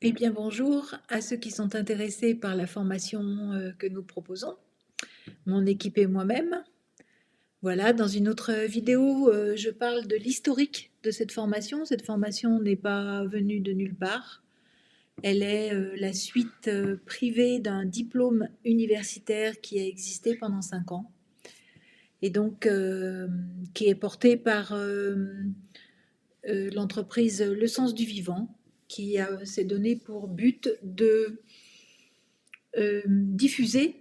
Eh bien, bonjour à ceux qui sont intéressés par la formation que nous proposons, mon équipe et moi-même. Voilà, dans une autre vidéo, je parle de l'historique de cette formation. Cette formation n'est pas venue de nulle part. Elle est la suite privée d'un diplôme universitaire qui a existé pendant 5 ans et donc qui est porté par l'entreprise Le Sens du Vivant, qui s'est donné pour but de diffuser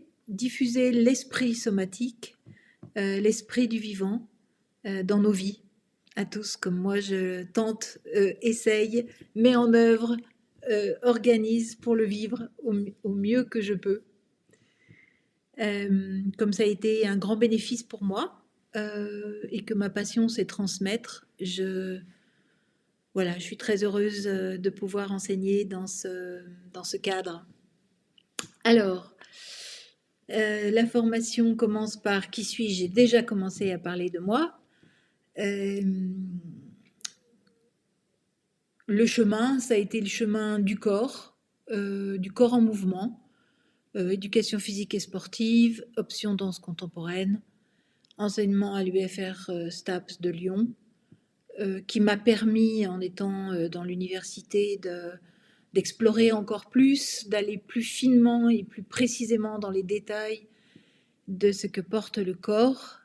l'esprit somatique, l'esprit du vivant dans nos vies, à tous, comme moi je tente, essaye, mets en œuvre, organise pour le vivre au mieux que je peux. Comme ça a été un grand bénéfice pour moi et que ma passion c'est transmettre, voilà, je suis très heureuse de pouvoir enseigner dans ce cadre. Alors, la formation commence par qui suis-je? J'ai déjà commencé à parler de moi. Le chemin, ça a été le chemin du corps en mouvement, éducation physique et sportive, option danse contemporaine, enseignement à l'UFR STAPS de Lyon, qui m'a permis, en étant dans l'université, d'explorer encore plus, d'aller plus finement et plus précisément dans les détails de ce que porte le corps,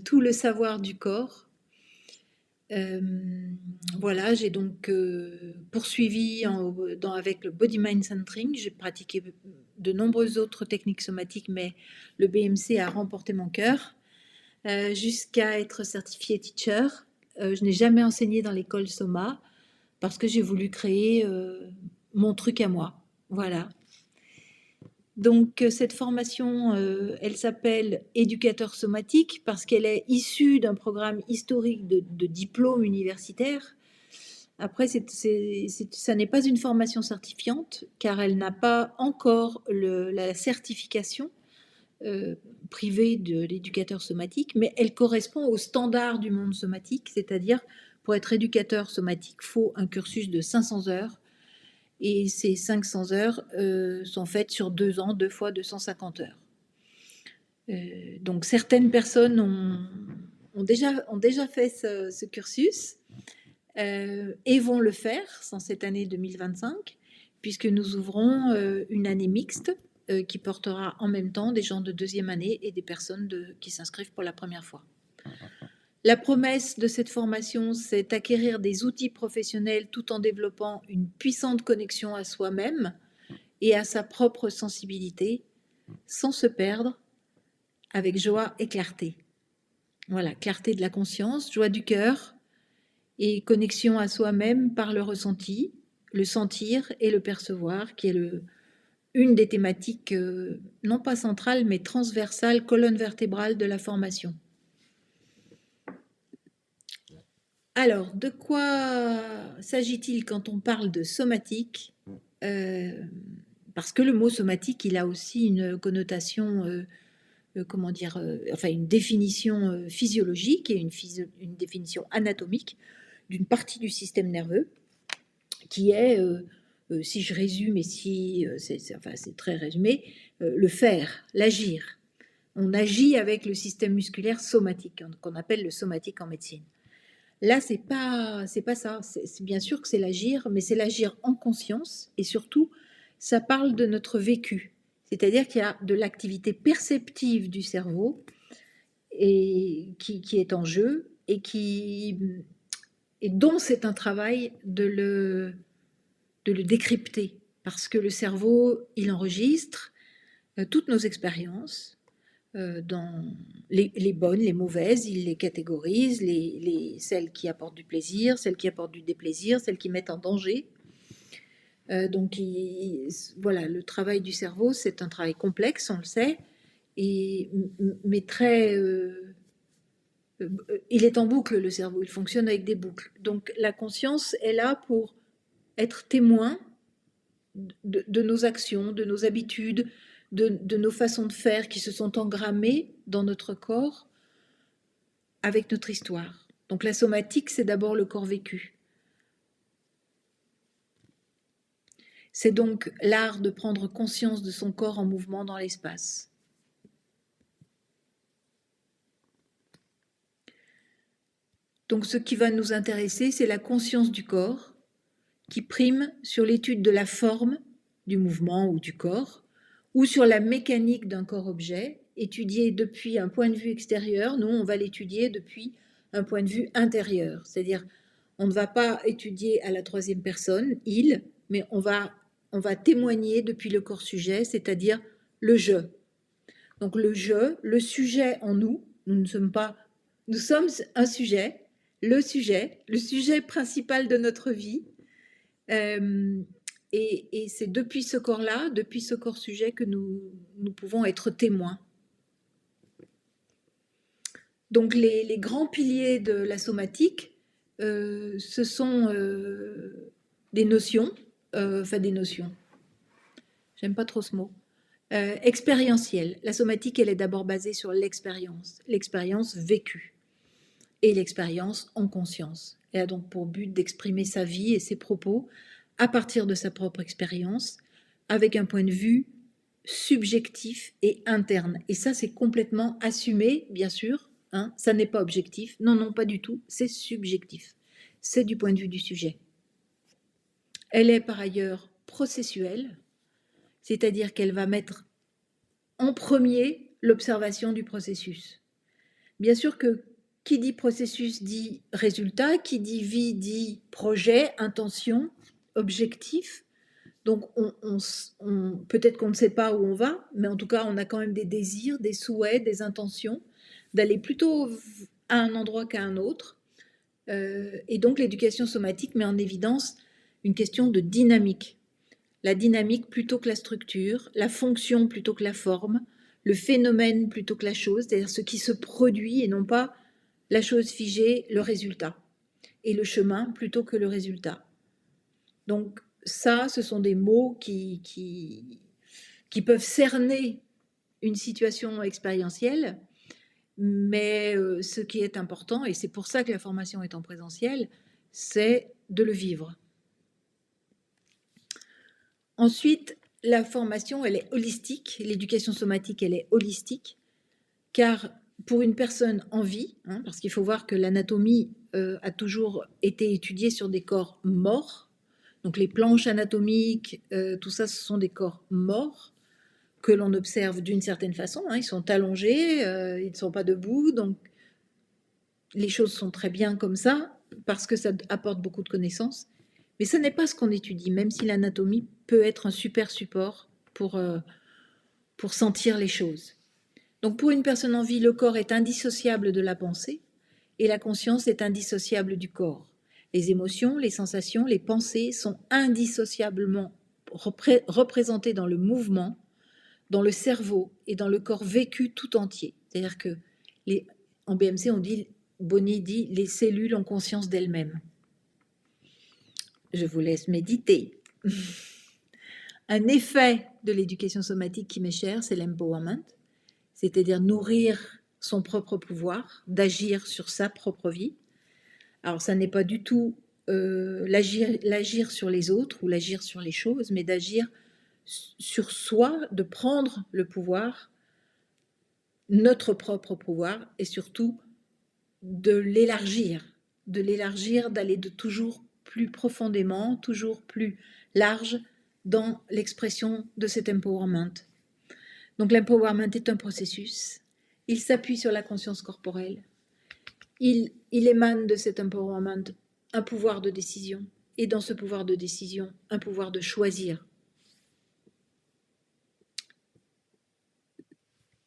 tout le savoir du corps. Voilà, j'ai donc poursuivi avec le Body Mind Centering. J'ai pratiqué de nombreuses autres techniques somatiques, mais le BMC a remporté mon cœur, jusqu'à être certifiée teacher. Je n'ai jamais enseigné dans l'école Soma parce que j'ai voulu créer mon truc à moi. Voilà. Donc cette formation, elle s'appelle éducateur somatique parce qu'elle est issue d'un programme historique de diplôme universitaire. Après, ça n'est pas une formation certifiante car elle n'a pas encore la certification privée de l'éducateur somatique, mais elle correspond aux standards du monde somatique, c'est-à-dire pour être éducateur somatique, il faut un cursus de 500 heures et ces 500 heures sont faites sur 2 ans, 2 fois 250 heures. Donc certaines personnes ont déjà fait ce cursus et vont le faire sans cette année 2025, puisque nous ouvrons une année mixte qui portera en même temps des gens de deuxième année et des personnes qui s'inscrivent pour la première fois. La promesse de cette formation, c'est acquérir des outils professionnels tout en développant une puissante connexion à soi-même et à sa propre sensibilité, sans se perdre, avec joie et clarté. Voilà, clarté de la conscience, joie du cœur et connexion à soi-même par le ressenti, le sentir et le percevoir, qui est une des thématiques, non pas centrales, mais transversales, colonne vertébrale de la formation. Alors, de quoi s'agit-il quand on parle de somatique? Parce que le mot somatique, il a aussi une connotation, enfin une définition physiologique et une définition anatomique d'une partie du système nerveux qui est, si je résume et si c'est très résumé, le faire, l'agir. On agit avec le système musculaire somatique, qu'on appelle le somatique en médecine. Là, c'est pas ça. C'est bien sûr que c'est l'agir, mais c'est l'agir en conscience et surtout, ça parle de notre vécu. C'est-à-dire qu'il y a de l'activité perceptive du cerveau et qui est en jeu et dont c'est un travail de le décrypter. Parce que le cerveau, il enregistre toutes nos expériences, dans les bonnes, les mauvaises, il les catégorise, celles qui apportent du plaisir, celles qui apportent du déplaisir, celles qui mettent en danger. Donc voilà, le travail du cerveau, c'est un travail complexe, on le sait, mais très... il est en boucle, le cerveau, il fonctionne avec des boucles. Donc la conscience est là pour être témoin de nos actions, de nos habitudes, de nos façons de faire qui se sont engrammées dans notre corps avec notre histoire. Donc la somatique, c'est d'abord le corps vécu. C'est donc l'art de prendre conscience de son corps en mouvement dans l'espace. Donc ce qui va nous intéresser, c'est la conscience du corps qui prime sur l'étude de la forme du mouvement ou du corps, ou sur la mécanique d'un corps-objet, étudié depuis un point de vue extérieur. Nous, on va l'étudier depuis un point de vue intérieur, c'est-à-dire on ne va pas étudier à la troisième personne, il, mais on va témoigner depuis le corps-sujet, c'est-à-dire le je. Donc le je, le sujet en nous, nous sommes un sujet, le sujet principal de notre vie, et c'est depuis ce corps-là, depuis ce corps-sujet que nous pouvons être témoins. Donc les grands piliers de la somatique, ce sont des notions, j'aime pas trop ce mot, expérientielles. La somatique, elle est d'abord basée sur l'expérience vécue et l'expérience en conscience. Elle a donc pour but d'exprimer sa vie et ses propos à partir de sa propre expérience, avec un point de vue subjectif et interne. Et ça, c'est complètement assumé, bien sûr. Hein, ça n'est pas objectif. Non, non, pas du tout. C'est subjectif. C'est du point de vue du sujet. Elle est par ailleurs processuelle, c'est-à-dire qu'elle va mettre en premier l'observation du processus. Bien sûr que qui dit processus dit résultat, qui dit vie dit projet, intention, objectif. Donc peut-être qu'on ne sait pas où on va, mais en tout cas on a quand même des désirs, des souhaits, des intentions d'aller plutôt à un endroit qu'à un autre. Et donc l'éducation somatique met en évidence une question de dynamique. La dynamique plutôt que la structure, la fonction plutôt que la forme, le phénomène plutôt que la chose, c'est-à-dire ce qui se produit et non pas la chose figée, le résultat, et le chemin plutôt que le résultat. Donc ça, ce sont des mots qui peuvent cerner une situation expérientielle, mais ce qui est important, et c'est pour ça que la formation est en présentiel, c'est de le vivre. Ensuite, la formation, elle est holistique, l'éducation somatique, elle est holistique, car pour une personne en vie, hein, parce qu'il faut voir que l'anatomie a toujours été étudiée sur des corps morts, donc les planches anatomiques, tout ça, ce sont des corps morts que l'on observe d'une certaine façon, hein, ils sont allongés, ils ne sont pas debout, donc les choses sont très bien comme ça, parce que ça apporte beaucoup de connaissances, mais ce n'est pas ce qu'on étudie, même si l'anatomie peut être un super support pour sentir les choses. Donc pour une personne en vie, le corps est indissociable de la pensée et la conscience est indissociable du corps. Les émotions, les sensations, les pensées sont indissociablement représentées dans le mouvement, dans le cerveau et dans le corps vécu tout entier. C'est-à-dire que en BMC, Bonny dit, les cellules ont conscience d'elles-mêmes. Je vous laisse méditer. Un effet de l'éducation somatique qui m'est cher, c'est l'empowerment, c'est-à-dire nourrir son propre pouvoir, d'agir sur sa propre vie. Alors ça n'est pas du tout l'agir sur les autres ou l'agir sur les choses, mais d'agir sur soi, de prendre le pouvoir, notre propre pouvoir, et surtout de l'élargir, d'aller de toujours plus profondément, toujours plus large dans l'expression de cet empowerment. Donc l'empowerment est un processus, il s'appuie sur la conscience corporelle, il émane de cet empowerment un pouvoir de décision, et dans ce pouvoir de décision, un pouvoir de choisir.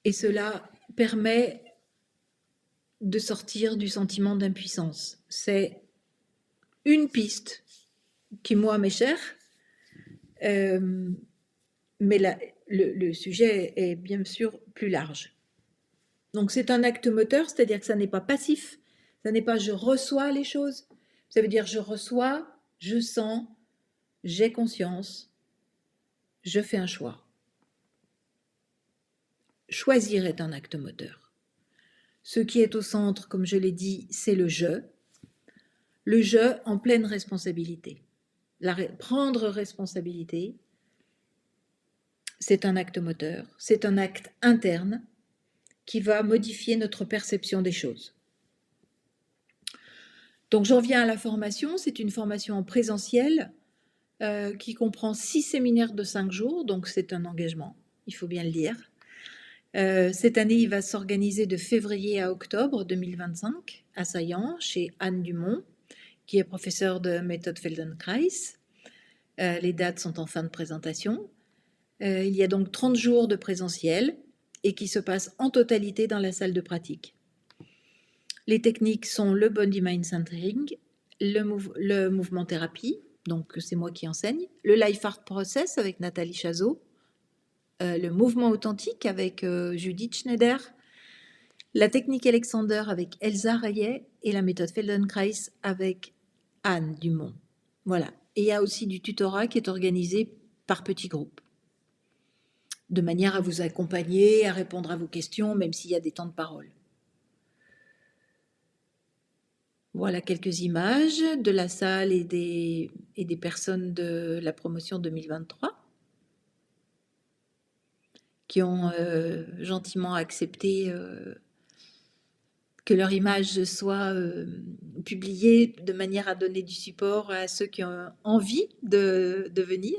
Et cela permet de sortir du sentiment d'impuissance. C'est une piste qui, moi, m'est chère, mais le sujet est bien sûr plus large. Donc c'est un acte moteur, c'est-à-dire que ça n'est pas passif, ça n'est pas je reçois les choses, ça veut dire je reçois, je sens, j'ai conscience, je fais un choix. Choisir est un acte moteur. Ce qui est au centre, comme je l'ai dit, c'est le je en pleine responsabilité. Prendre responsabilité, c'est un acte moteur, c'est un acte interne qui va modifier notre perception des choses. Donc j'en viens à la formation, c'est une formation en présentiel qui comprend 6 séminaires de 5 jours, donc c'est un engagement, il faut bien le dire. Cette année, il va s'organiser de février à octobre 2025 à Saillant, chez Anne Dumont, qui est professeure de méthode Feldenkrais. Les dates sont en fin de présentation. Il y a donc 30 jours de présentiel et qui se passent en totalité dans la salle de pratique. Les techniques sont le Body Mind Centering, le mouvement thérapie, donc c'est moi qui enseigne, le Life Art Process avec Nathalie Chazot, le mouvement authentique avec Judith Schneider, la technique Alexander avec Elsa Rayet et la méthode Feldenkrais avec Anne Dumont. Voilà. Et il y a aussi du tutorat qui est organisé par petits groupes, de manière à vous accompagner, à répondre à vos questions, même s'il y a des temps de parole. Voilà quelques images de la salle et des personnes de la promotion 2023 qui ont gentiment accepté que leur image soit publiée de manière à donner du support à ceux qui ont envie de venir.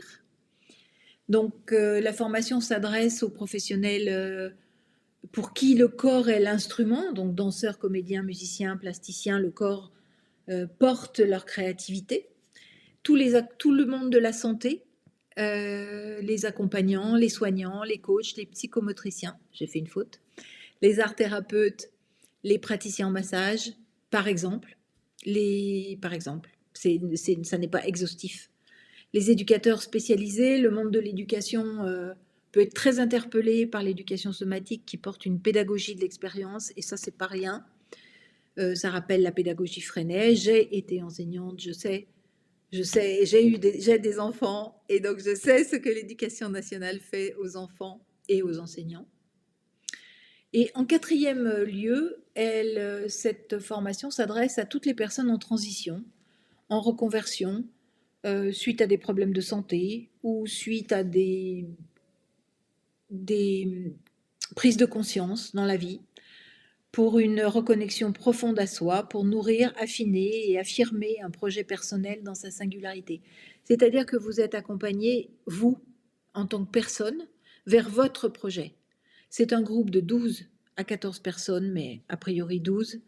Donc la formation s'adresse aux professionnels pour qui le corps est l'instrument, donc danseurs, comédiens, musiciens, plasticiens, le corps porte leur créativité. Tout le monde de la santé, les accompagnants, les soignants, les coachs, les psychomotriciens, j'ai fait une faute, les art thérapeutes, les praticiens en massage, par exemple, ça n'est pas exhaustif. Les éducateurs spécialisés, le monde de l'éducation peut être très interpellé par l'éducation somatique qui porte une pédagogie de l'expérience, et ça, c'est pas rien. Ça rappelle la pédagogie Freinet. J'ai été enseignante, je sais, j'ai des enfants, et donc je sais ce que l'éducation nationale fait aux enfants et aux enseignants. Et en quatrième lieu, cette formation s'adresse à toutes les personnes en transition, en reconversion, suite à des problèmes de santé ou suite à des prises de conscience dans la vie, pour une reconnexion profonde à soi, pour nourrir, affiner et affirmer un projet personnel dans sa singularité. C'est-à-dire que vous êtes accompagné, vous, en tant que personne, vers votre projet. C'est un groupe de 12 à 14 personnes, mais a priori 12,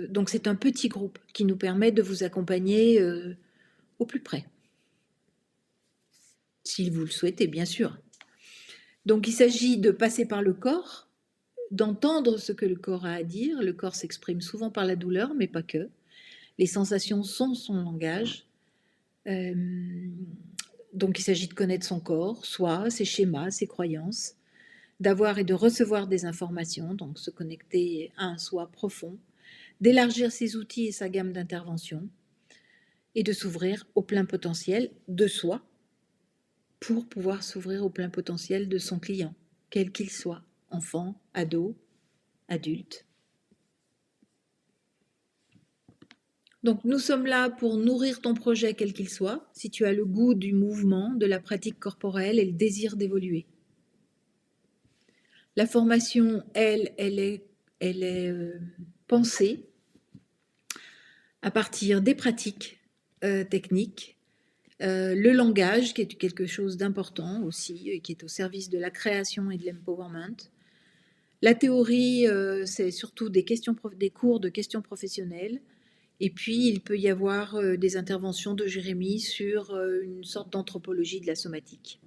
donc c'est un petit groupe qui nous permet de vous accompagner au plus près. Si vous le souhaitez, bien sûr. Donc il s'agit de passer par le corps, d'entendre ce que le corps a à dire. Le corps s'exprime souvent par la douleur, mais pas que. Les sensations sont son langage. Donc il s'agit de connaître son corps, soi, ses schémas, ses croyances, d'avoir et de recevoir des informations, donc se connecter à un soi profond, d'élargir ses outils et sa gamme d'intervention, et de s'ouvrir au plein potentiel de soi pour pouvoir s'ouvrir au plein potentiel de son client, quel qu'il soit, enfant, ado, adulte. Donc nous sommes là pour nourrir ton projet quel qu'il soit, si tu as le goût du mouvement, de la pratique corporelle et le désir d'évoluer. La formation, elle est pensée à partir des pratiques techniques, le langage qui est quelque chose d'important aussi, et qui est au service de la création et de l'empowerment. La théorie, c'est surtout des cours de questions professionnelles. Et puis, il peut y avoir des interventions de Jérémy sur une sorte d'anthropologie de la somatique.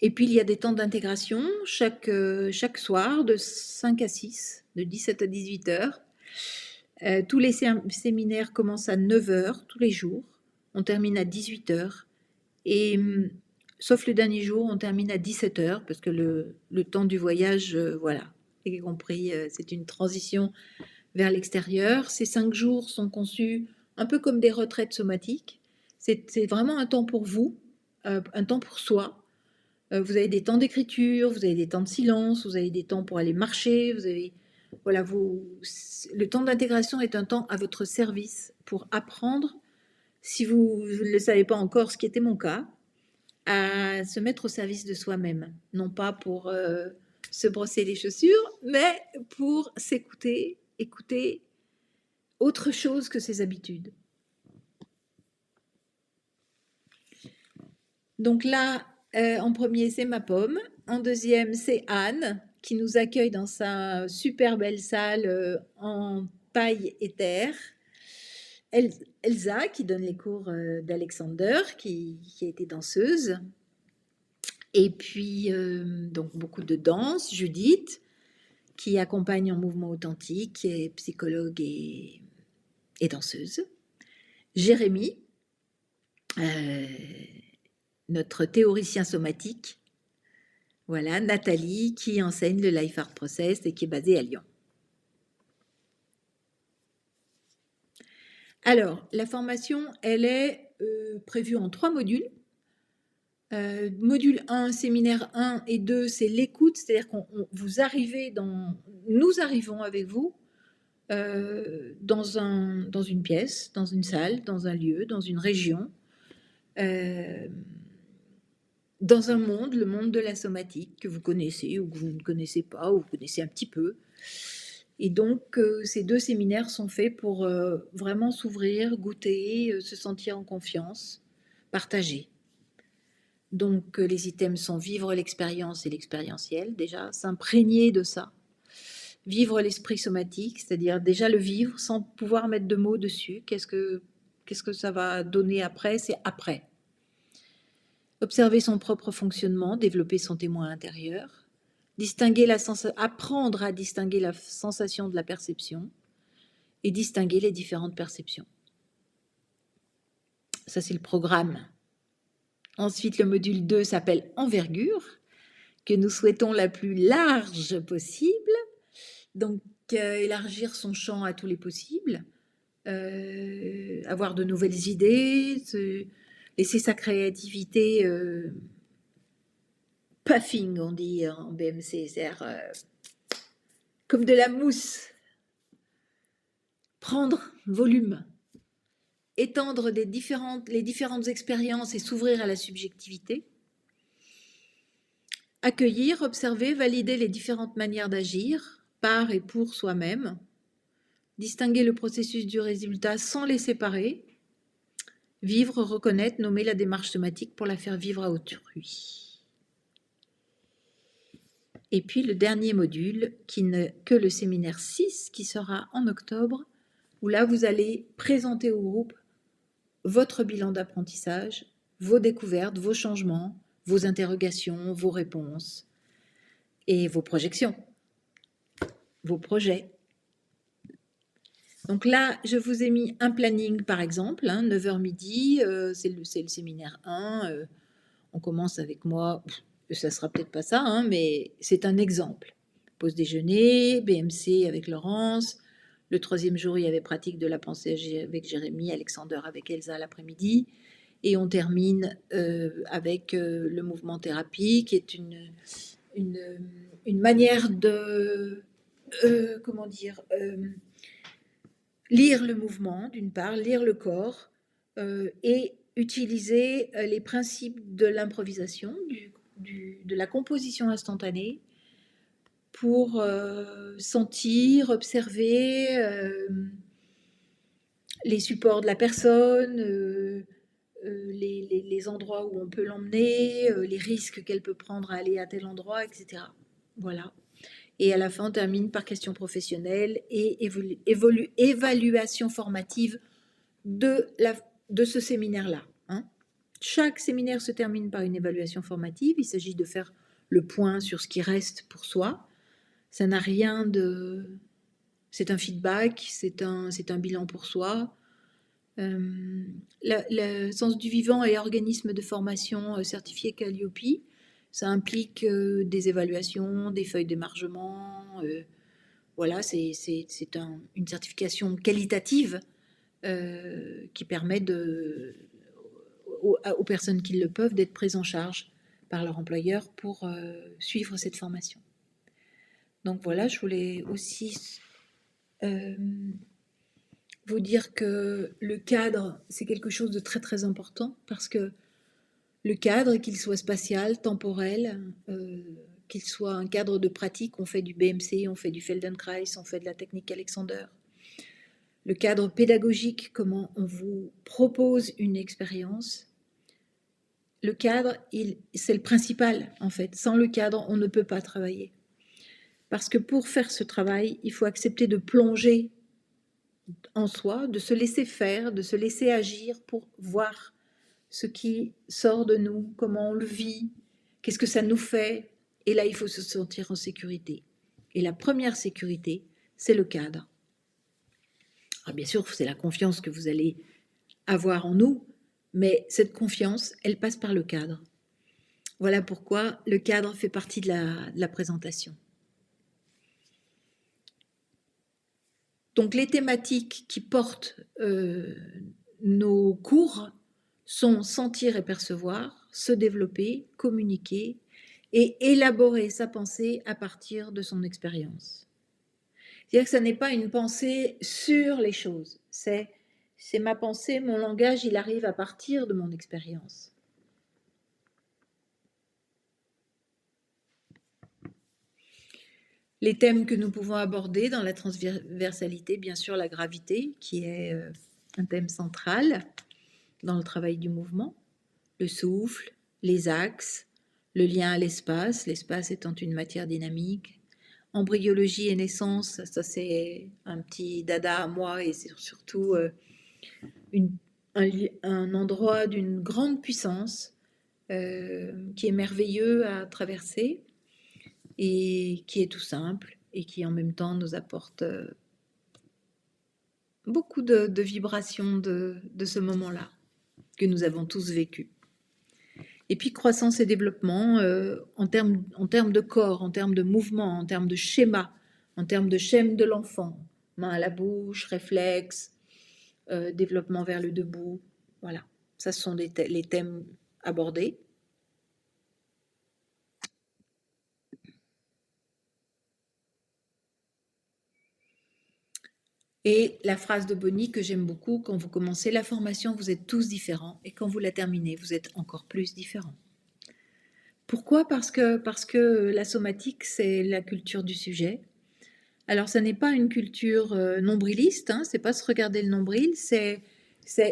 Et puis, il y a des temps d'intégration chaque soir de 5 à 6, de 17 à 18 heures. Tous les séminaires commencent à 9 heures tous les jours. On termine à 18 heures. Et sauf le dernier jour, on termine à 17 heures parce que le temps du voyage, voilà, y compris, c'est une transition vers l'extérieur. Ces 5 jours sont conçus un peu comme des retraites somatiques. C'est vraiment un temps pour vous, un temps pour soi. Vous avez des temps d'écriture, vous avez des temps de silence, vous avez des temps pour aller marcher, vous avez Voilà, le temps d'intégration est un temps à votre service pour apprendre, si vous ne le savez pas encore, ce qui était mon cas, à se mettre au service de soi-même. Non pas pour se brosser les chaussures, mais pour s'écouter, écouter autre chose que ses habitudes. Donc là, en premier, c'est ma pomme. En deuxième, c'est Anne, qui nous accueille dans sa super belle salle en paille et terre. Elsa, qui donne les cours d'Alexander, qui a été danseuse. Et puis, donc, beaucoup de danse. Judith, qui accompagne en mouvement authentique, qui est psychologue et danseuse. Jérémy, notre théoricien somatique. Voilà, Nathalie, qui enseigne le Life Art Process et qui est basée à Lyon. Alors, la formation, elle est prévue en 3 modules. Module 1, séminaire 1 et 2, c'est l'écoute, c'est-à-dire nous arrivons avec vous dans une pièce, dans une salle, dans un lieu, dans une région, dans un monde, le monde de la somatique que vous connaissez ou que vous ne connaissez pas ou vous connaissez un petit peu. Et donc, ces 2 séminaires sont faits pour vraiment s'ouvrir, goûter, se sentir en confiance, partager. Donc, les items sont vivre l'expérience et l'expérientiel, déjà, s'imprégner de ça. Vivre l'esprit somatique, c'est-à-dire déjà le vivre sans pouvoir mettre de mots dessus. Qu'est-ce que ça va donner après? C'est après. Observer son propre fonctionnement, développer son témoin intérieur, apprendre à distinguer la sensation de la perception et distinguer les différentes perceptions. Ça, c'est le programme. Ensuite, le module 2 s'appelle Envergure, que nous souhaitons la plus large possible. Donc, élargir son champ à tous les possibles, avoir de nouvelles idées, laisser sa créativité puffing, on dit en BMC, c'est-à-dire comme de la mousse, prendre volume, étendre les différentes expériences et s'ouvrir à la subjectivité, accueillir, observer, valider les différentes manières d'agir par et pour soi-même, distinguer le processus du résultat sans les séparer, vivre, reconnaître, nommer la démarche somatique pour la faire vivre à autrui. Et puis le dernier module, qui n'est que le séminaire 6, qui sera en octobre, où là vous allez présenter au groupe votre bilan d'apprentissage, vos découvertes, vos changements, vos interrogations, vos réponses et vos projections, vos projets. Donc là, je vous ai mis un planning par exemple, 9h midi, c'est le séminaire 1, on commence avec moi, ça sera peut-être pas ça, mais c'est un exemple. Pause déjeuner, BMC avec Laurence, le 3e jour il y avait pratique de la pensée avec Jérémy, Alexander avec Elsa l'après-midi, et on termine avec le mouvement thérapie qui est une manière de, lire le mouvement, d'une part, lire le corps et utiliser les principes de l'improvisation, de la composition instantanée pour sentir, observer les supports de la personne, les endroits où on peut l'emmener, les risques qu'elle peut prendre à aller à tel endroit, etc. Voilà. Et à la fin, on termine par questions professionnelles et évaluation formative de ce séminaire-là. Chaque séminaire se termine par une évaluation formative. Il s'agit de faire le point sur ce qui reste pour soi. Ça n'a rien de... C'est un feedback, c'est un bilan pour soi. Le Sens du Vivant et organisme de formation certifié Calliope. Ça implique des évaluations, des feuilles d'émargement. Voilà, c'est une certification qualitative qui permet aux personnes qui le peuvent d'être prises en charge par leur employeur pour suivre cette formation. Donc voilà, je voulais aussi vous dire que le cadre, c'est quelque chose de très très important parce que le cadre, qu'il soit spatial, temporel, qu'il soit un cadre de pratique, on fait du BMC, on fait du Feldenkrais, on fait de la technique Alexander. Le cadre pédagogique, comment on vous propose une expérience. Le cadre, c'est le principal en fait. Sans le cadre, on ne peut pas travailler. Parce que pour faire ce travail, il faut accepter de plonger en soi, de se laisser faire, de se laisser agir pour voir ce qui sort de nous, comment on le vit, qu'est-ce que ça nous fait. Et là, il faut se sentir en sécurité. Et la première sécurité, c'est le cadre. Alors bien sûr, c'est la confiance que vous allez avoir en nous, mais cette confiance, elle passe par le cadre. Voilà pourquoi le cadre fait partie de la présentation. Donc les thématiques qui portent nos cours sont sentir et percevoir, se développer, communiquer et élaborer sa pensée à partir de son expérience. C'est-à-dire que ça n'est pas une pensée sur les choses, c'est ma pensée, mon langage, il arrive à partir de mon expérience. Les thèmes que nous pouvons aborder dans la transversalité, bien sûr la gravité, qui est un thème central dans le travail du mouvement, le souffle, les axes, le lien à l'espace étant une matière dynamique. Embryologie et naissance, ça c'est un petit dada à moi et c'est surtout un endroit d'une grande puissance qui est merveilleux à traverser et qui est tout simple et qui en même temps nous apporte beaucoup de vibrations de ce moment-là que nous avons tous vécu. Et puis croissance et développement en termes de corps, en termes de mouvement, en termes de schéma, en termes de schème de l'enfant, main à la bouche, réflexe, développement vers le debout. Voilà, ça ce sont les thèmes abordés. Et la phrase de Bonnie que j'aime beaucoup, quand vous commencez la formation, vous êtes tous différents, et quand vous la terminez, vous êtes encore plus différents. Pourquoi ? Parce que la somatique, c'est la culture du sujet. Alors, ça n'est pas une culture nombriliste, hein, c'est pas se regarder le nombril, c'est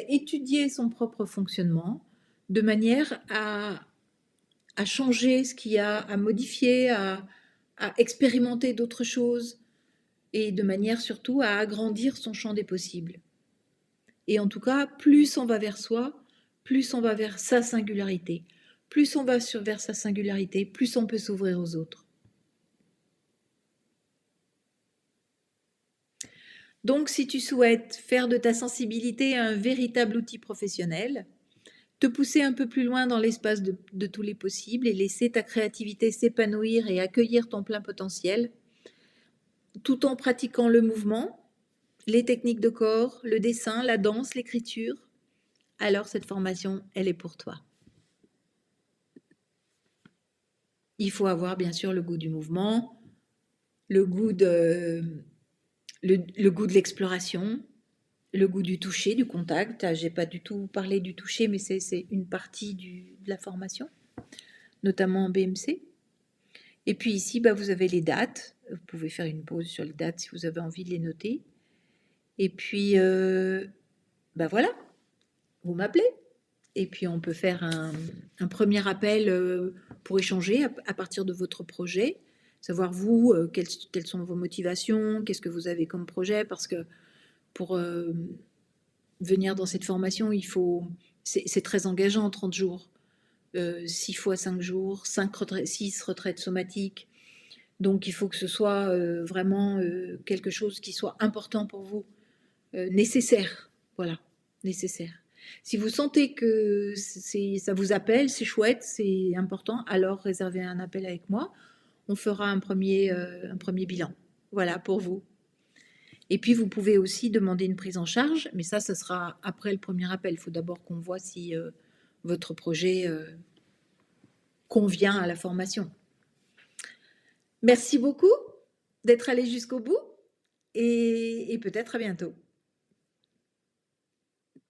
étudier son propre fonctionnement de manière à changer ce qu'il y a, à modifier, à expérimenter d'autres choses et de manière surtout à agrandir son champ des possibles. Et en tout cas, plus on va vers soi, plus on va vers sa singularité. Plus on va vers sa singularité, plus on peut s'ouvrir aux autres. Donc, si tu souhaites faire de ta sensibilité un véritable outil professionnel, te pousser un peu plus loin dans l'espace de tous les possibles et laisser ta créativité s'épanouir et accueillir ton plein potentiel, tout en pratiquant le mouvement, les techniques de corps, le dessin, la danse, l'écriture, alors cette formation, elle est pour toi. Il faut avoir bien sûr le goût du mouvement, le goût de l'exploration, le goût du toucher, du contact. J'ai pas du tout parlé du toucher, mais c'est une partie de la formation, notamment en BMC. Et puis ici, vous avez les dates. Vous pouvez faire une pause sur les dates si vous avez envie de les noter. Et puis, voilà, vous m'appelez. Et puis, on peut faire un premier appel pour échanger à partir de votre projet. Savoir, vous, quelles sont vos motivations, qu'est-ce que vous avez comme projet. Parce que pour venir dans cette formation, c'est très engageant, 30 jours. 6 fois 5 jours, 6 retraites somatiques. Donc, il faut que ce soit vraiment quelque chose qui soit important pour vous, nécessaire. Voilà, nécessaire. Si vous sentez que ça vous appelle, c'est chouette, c'est important, alors réservez un appel avec moi. On fera un premier bilan. Voilà, pour vous. Et puis, vous pouvez aussi demander une prise en charge, mais ça sera après le premier appel. Il faut d'abord qu'on voit si votre projet convient à la formation. Merci beaucoup. d'être allé jusqu'au bout et peut-être à bientôt.